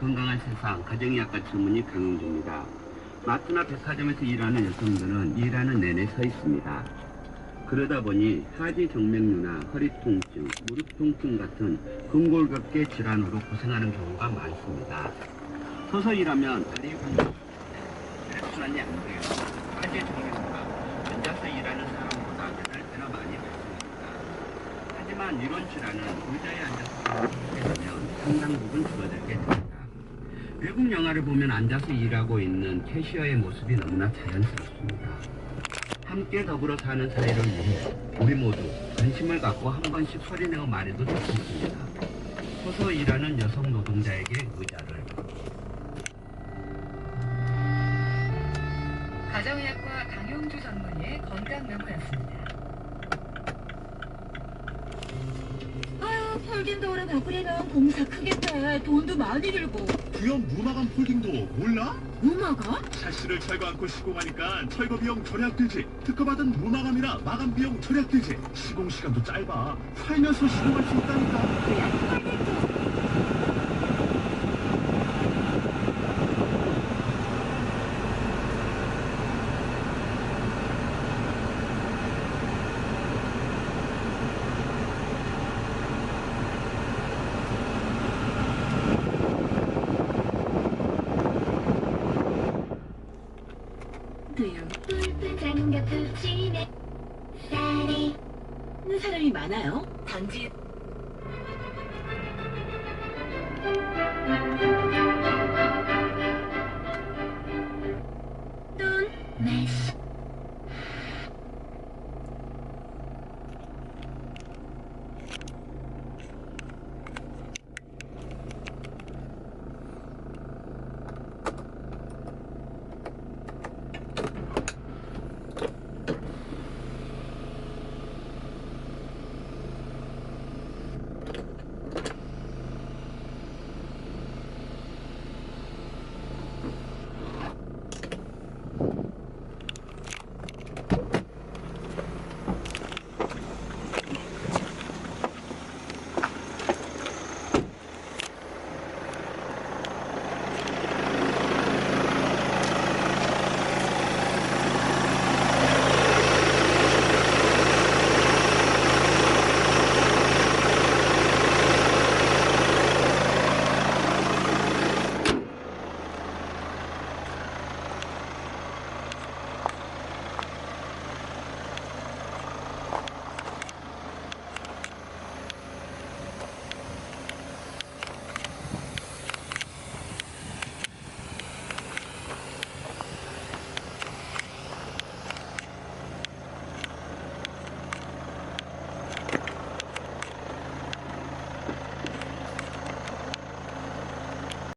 건강한 세상, 가정의 약과 질문이 강용주입니다. 마트나 백화점에서 일하는 여성들은 일하는 내내 서 있습니다. 그러다 보니 하지 정맥류나 허리 통증, 무릎 통증 같은 근골격계 질환으로 고생하는 경우가 많습니다. 서서 일하면 다리 근육, 혈액순환이 안 돼요. 하지 정맥류가 앉아서 일하는 사람보다 8배나 많이 발생합니다. 하지만 이런 질환은 의자에 앉아서 하게 되면 상당 부분 줄어들게 됩니다. 외국 영화를 보면 앉아서 일하고 있는 캐시어의 모습이 너무나 자연스럽습니다. 함께 더불어 사는 사회를 위해 우리 모두 관심을 갖고 한 번씩 소리내어 말해도 좋습니다. 서서 일하는 여성 노동자에게 의자를. 가정의학과 강용주 전문의의 건강 명쾌였습니다. 아유, 폴딩도어를 바꾸려면 공사 크겠다. 돈도 많이 들고. 구형 무마감 폴딩도 몰라? 무마가? 샤시를 철거 않고 시공하니까 철거 비용 절약되지. 특허받은 무마감이라 마감 비용 절약되지. 시공 시간도 짧아. 살면서 시공할 수 있다니까. 그야 폴딩도. 작은 곁을 지내 쌀이 사람이 많아요. 단지